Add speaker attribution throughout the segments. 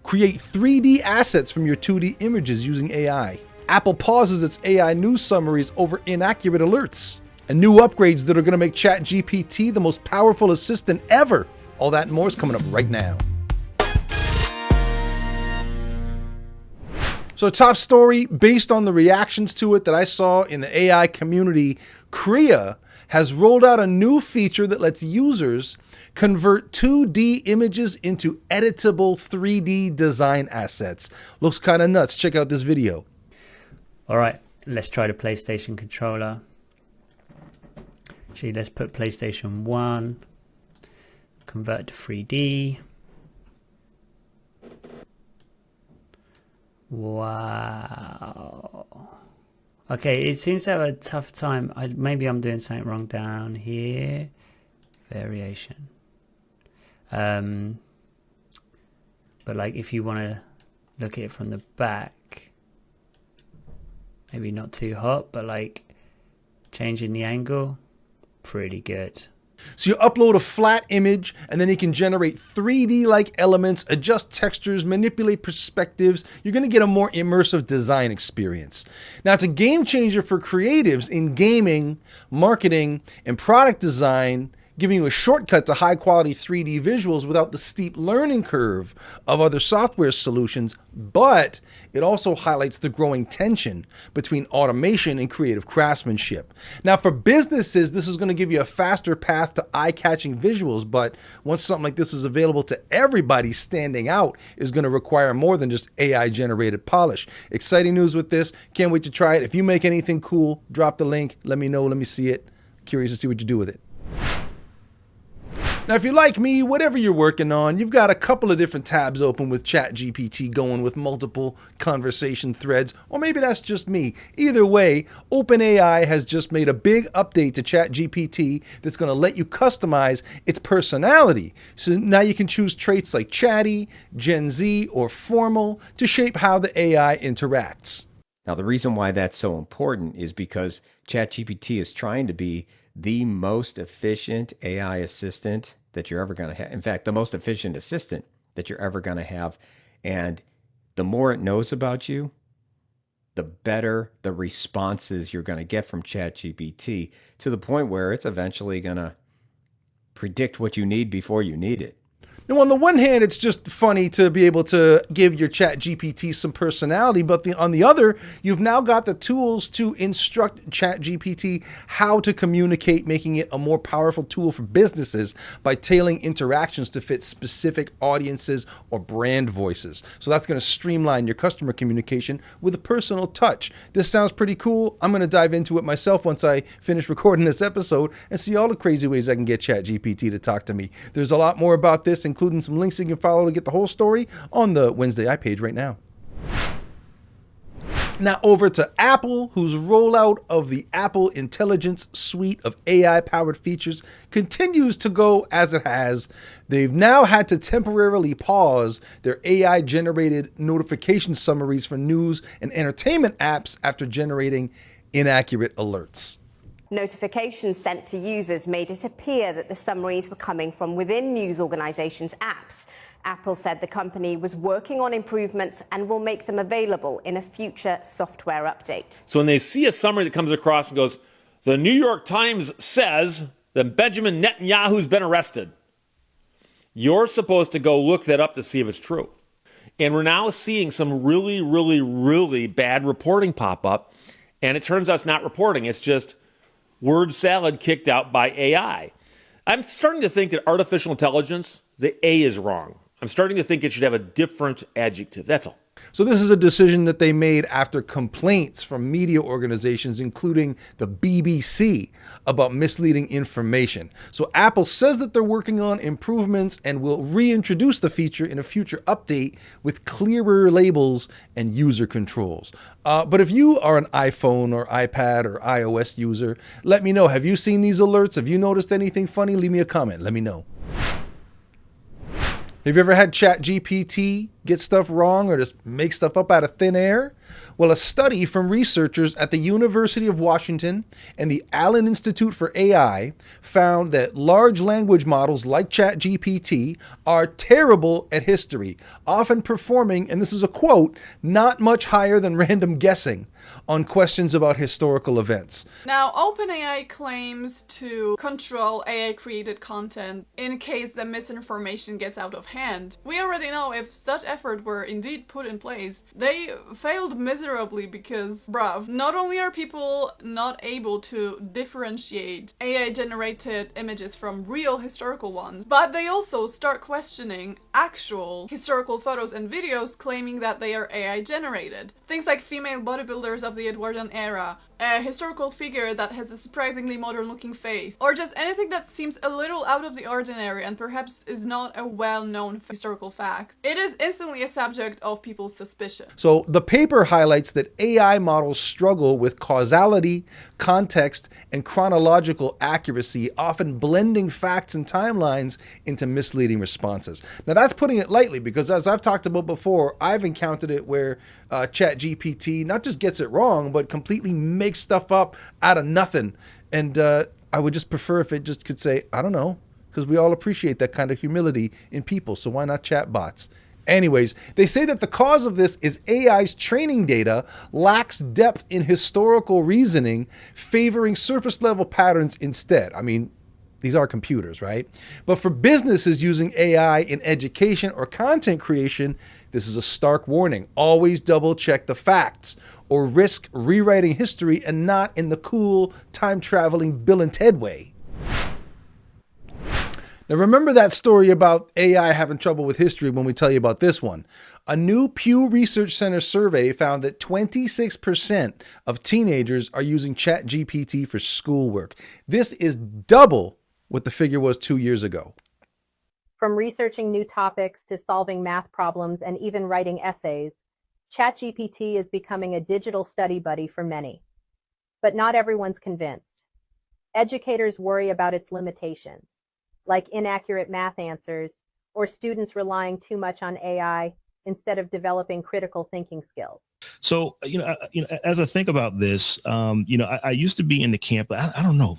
Speaker 1: Create 3D assets from your 2D images using AI. Apple pauses its AI news summaries over inaccurate alerts. And new upgrades that are going to make ChatGPT the most powerful assistant ever. All that and more is coming up right now. So top story, based on the reactions to it that I saw in the AI community, Krea has rolled out a new feature that lets users convert 2D images into editable 3D design assets. Looks kind of nuts. Check out this video.
Speaker 2: All right, let's try the PlayStation controller. Actually, let's put PlayStation 1, convert to 3D. Wow. Okay, it seems to have a tough time. Maybe I'm doing something wrong down here. Variation. But like if you want to look at it from the back, maybe not too hot, but like changing the angle, pretty good.
Speaker 1: So you upload a flat image and then you can generate 3D-like elements, adjust textures, manipulate perspectives. You're going to get a more immersive design experience. Now, it's a game changer for creatives in gaming, marketing, and product design, giving you a shortcut to high-quality 3D visuals without the steep learning curve of other software solutions, but it also highlights the growing tension between automation and creative craftsmanship. Now, for businesses, this is going to give you a faster path to eye-catching visuals, but once something like this is available to everybody, standing out is going to require more than just AI-generated polish. Exciting news with this. Can't wait to try it. If you make anything cool, drop the link. Let me know. Let me see it. Curious to see what you do with it. Now, if you're like me, whatever you're working on, you've got a couple of different tabs open with ChatGPT going with multiple conversation threads, or maybe that's just me. Either way, OpenAI has just made a big update to ChatGPT that's going to let you customize its personality. So now you can choose traits like chatty, Gen Z, or formal to shape how the AI interacts.
Speaker 3: Now, the reason why that's so important is because ChatGPT is trying to be the most efficient AI assistant that you're ever going to have. In fact, the most efficient assistant that you're ever going to have. And the more it knows about you, the better the responses you're going to get from ChatGPT, to the point where it's eventually going to predict what you need before you need it.
Speaker 1: Now, on the one hand, it's just funny to be able to give your ChatGPT some personality, but on the other, you've now got the tools to instruct ChatGPT how to communicate, making it a more powerful tool for businesses by tailoring interactions to fit specific audiences or brand voices. So that's going to streamline your customer communication with a personal touch. This sounds pretty cool. I'm going to dive into it myself once I finish recording this episode and see all the crazy ways I can get ChatGPT to talk to me. There's a lot more about this, including some links you can follow to get the whole story on the WednesdAI page right now. Now over to Apple, whose rollout of the Apple Intelligence suite of AI-powered features continues to go as it has. They've now had to temporarily pause their AI-generated notification summaries for news and entertainment apps after generating inaccurate alerts.
Speaker 4: Notifications sent to users made it appear that the summaries were coming from within news organizations' apps. Apple said the company was working on improvements and will make them available in a future software update.
Speaker 5: So when they see a summary that comes across and goes, the New York Times says that Benjamin Netanyahu's been arrested, you're supposed to go look that up to see if it's true. And we're now seeing some really, really, really bad reporting pop up. And it turns out it's not reporting. It's just word salad kicked out by AI. I'm starting to think that artificial intelligence, the A is wrong. I'm starting to think it should have a different adjective. That's all.
Speaker 1: So this is a decision that they made after complaints from media organizations, including the BBC, about misleading information. So Apple says that they're working on improvements and will reintroduce the feature in a future update with clearer labels and user controls. But if you are an iPhone or iPad or iOS user, let me know. Have you seen these alerts? Have you noticed anything funny? Leave me a comment. Let me know. Have you ever had ChatGPT get stuff wrong or just make stuff up out of thin air? Well, a study from researchers at the University of Washington and the Allen Institute for AI found that large language models like ChatGPT are terrible at history, often performing, and this is a quote, not much higher than random guessing on questions about historical events.
Speaker 6: Now, OpenAI claims to control AI-created content in case the misinformation gets out of hand. We already know if such effort were indeed put in place, they failed miserably because, bruv, not only are people not able to differentiate AI-generated images from real historical ones, but they also start questioning actual historical photos and videos claiming that they are AI-generated. Things like female bodybuilders of the Edwardian era, a historical figure that has a surprisingly modern-looking face, or just anything that seems a little out of the ordinary and perhaps is not a well-known historical fact. It is instantly a subject of people's suspicion.
Speaker 1: So the paper highlights that AI models struggle with causality, context, and chronological accuracy, often blending facts and timelines into misleading responses. Now that's putting it lightly, because as I've talked about before, I've encountered it where ChatGPT not just gets it wrong, but completely makes stuff up out of nothing. And I would just prefer if it just could say, I don't know, because we all appreciate that kind of humility in people. So why not chatbots? Anyways, they say that the cause of this is AI's training data lacks depth in historical reasoning, favoring surface level patterns instead. I mean, these are computers, right? But for businesses using AI in education or content creation, this is a stark warning. Always double check the facts or risk rewriting history and not in the cool time-traveling Bill and Ted way. Now remember that story about AI having trouble with history when we tell you about this one. A new Pew Research Center survey found that 26% of teenagers are using ChatGPT for schoolwork. This is double what the figure was 2 years ago.
Speaker 7: From researching new topics to solving math problems and even writing essays, ChatGPT is becoming a digital study buddy for many. But not everyone's convinced. Educators worry about its limitations, like inaccurate math answers or students relying too much on AI instead of developing critical thinking skills.
Speaker 8: So, as I think about this, I used to be in the camp. I don't know,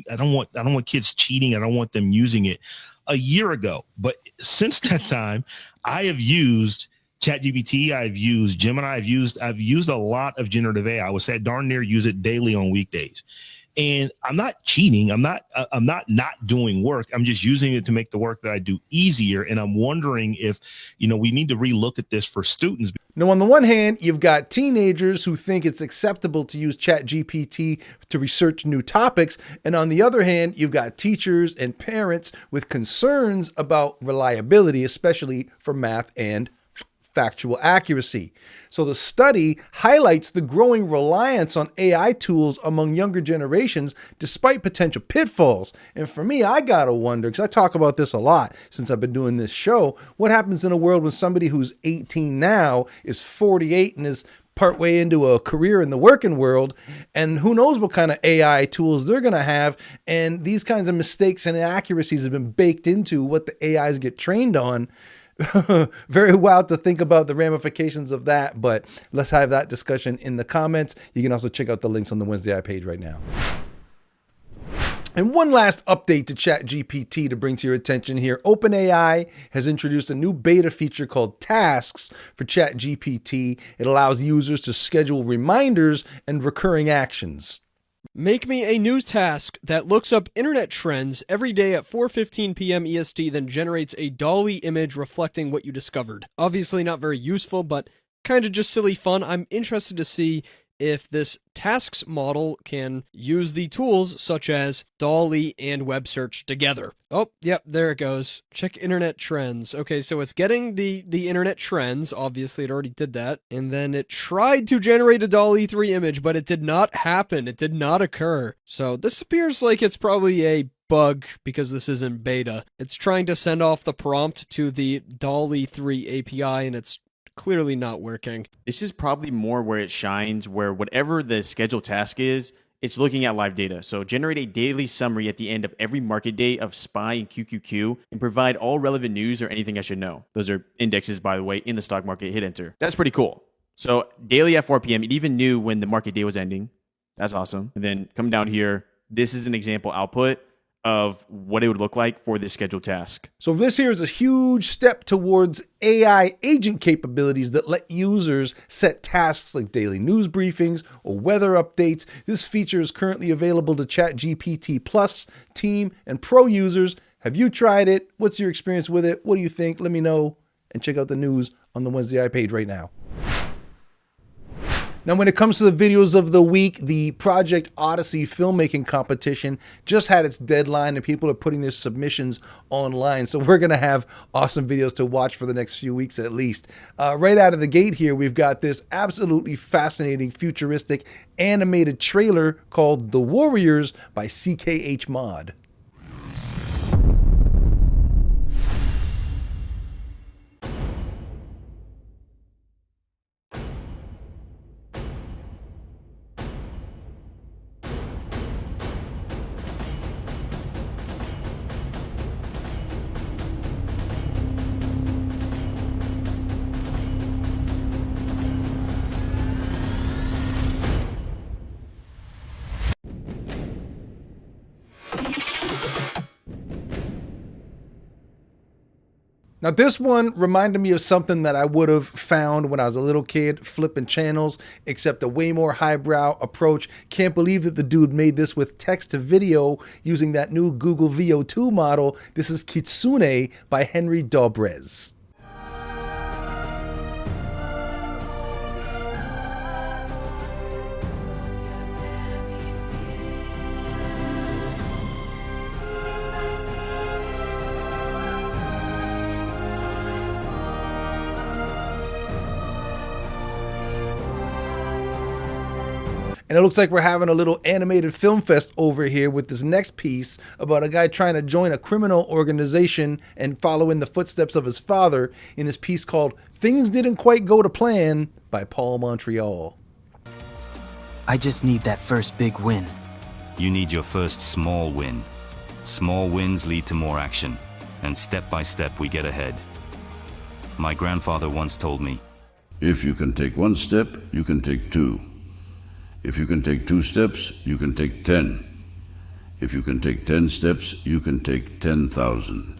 Speaker 8: I don't want kids cheating. I don't want them using it a year ago. But since that time, I have used ChatGPT. I've used Gemini. I've used a lot of generative AI. I would say I darn near use it daily on weekdays. And I'm not cheating. I'm not doing work. I'm just using it to make the work that I do easier. And I'm wondering if, we need to relook at this for students.
Speaker 1: Now, on the one hand, you've got teenagers who think it's acceptable to use ChatGPT to research new topics. And on the other hand, you've got teachers and parents with concerns about reliability, especially for math and factual accuracy. So the study highlights the growing reliance on AI tools among younger generations, despite potential pitfalls. And for me, I gotta wonder, because I talk about this a lot since I've been doing this show, what happens in a world when somebody who's 18 now is 48 and is partway into a career in the working world, and who knows what kind of AI tools they're going to have. And these kinds of mistakes and inaccuracies have been baked into what the AIs get trained on. Very wild to think about the ramifications of that, but let's have that discussion in the comments. You can also check out the links on the WednesdAI page right now. And one last update to ChatGPT to bring to your attention here. OpenAI has introduced a new beta feature called Tasks for ChatGPT. It allows users to schedule reminders and recurring actions.
Speaker 9: Make me a news task that looks up internet trends every day at 4:15 p.m. EST, then generates a DALL-E image reflecting what you discovered. Obviously not very useful, but kind of just silly fun. I'm interested to see if this tasks model can use the tools such as DALL-E and web search together. Oh, yep, there it goes. Check internet trends. Okay, so it's getting the internet trends. Obviously, it already did that. And then it tried to generate a DALL-E 3 image, but it did not happen. It did not occur. So this appears like it's probably a bug because this isn't beta. It's trying to send off the prompt to the DALL-E 3 API, and it's clearly not working.
Speaker 10: This is probably more where it shines, where whatever the scheduled task is it's looking at live data. So generate a daily summary at the end of every market day of SPY and QQQ and provide all relevant news or anything I should know. Those are indexes, by the way, in the stock market. Hit enter. That's pretty cool. So daily at 4 p.m., it even knew when the market day was ending. That's awesome. And then come down here. This is an example output of what it would look like for this scheduled task.
Speaker 1: So this here is a huge step towards AI agent capabilities that let users set tasks like daily news briefings or weather updates. This feature is currently available to ChatGPT Plus, Team, and Pro users. Have you tried it? What's your experience with it? What do you think? Let me know, and check out the news on the WednesdAI page right now. Now, when it comes to the videos of the week, the Project Odyssey filmmaking competition just had its deadline and people are putting their submissions online. So we're going to have awesome videos to watch for the next few weeks at least. Right out of the gate here, we've got this absolutely fascinating futuristic animated trailer called The Warriors by CKH Mod. Now, this one reminded me of something that I would have found when I was a little kid flipping channels, except a way more highbrow approach. Can't believe that the dude made this with text to video using that new Google VO2 model. This is Kitsune by Henry Dobrez. And it looks like we're having a little animated film fest over here with this next piece about a guy trying to join a criminal organization and follow in the footsteps of his father in this piece called Things Didn't Quite Go to Plan by Paul Montreal.
Speaker 11: I just need that first big win.
Speaker 12: You need your first small win. Small wins lead to more action, and step by step we get ahead. My grandfather once told me,
Speaker 13: if you can take one step, you can take two. If you can take 2 steps, you can take 10. If you can take 10 steps, you can take 10,000.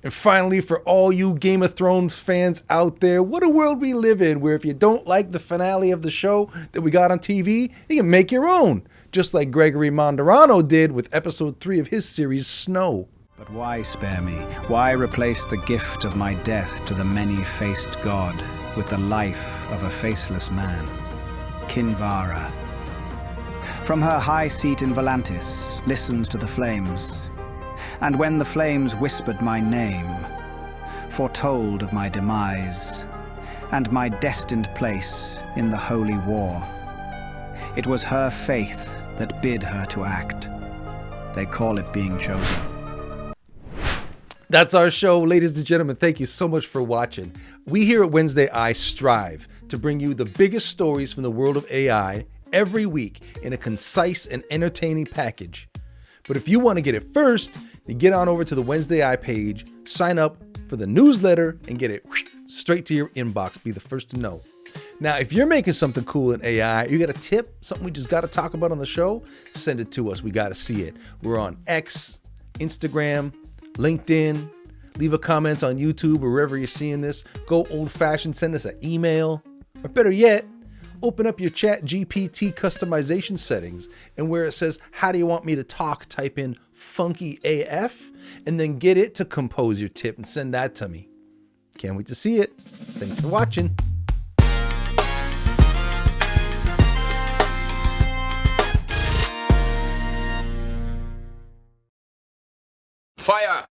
Speaker 1: And finally, for all you Game of Thrones fans out there, what a world we live in where if you don't like the finale of the show that we got on TV, you can make your own, just like Gregory Monderano did with episode 3 of his series, Snow.
Speaker 14: But why spare me? Why replace the gift of my death to the many-faced god with the life of a faceless man? Kinvara, from her high seat in Volantis, listens to the flames, and when the flames whispered my name, foretold of my demise, and my destined place in the holy war, it was her faith that bid her to act. They call it being chosen.
Speaker 1: That's our show, ladies and gentlemen. Thank you so much for watching. We here at WednesdAI strive to bring you the biggest stories from the world of AI every week in a concise and entertaining package. But if you want to get it first, then get on over to the WednesdAI page, sign up for the newsletter, and get it straight to your inbox. Be the first to know. Now, if you're making something cool in AI, you got a tip, something we just got to talk about on the show, send it to us. We got to see it. We're on X, Instagram, LinkedIn. Leave a comment on YouTube or wherever you're seeing this. Go old-fashioned, send us an email. Or better yet, open up your ChatGPT customization settings, and where it says, how do you want me to talk, type in funky AF, and then get it to compose your tip and send that to me. Can't wait to see it. Thanks for watching.
Speaker 15: Fire!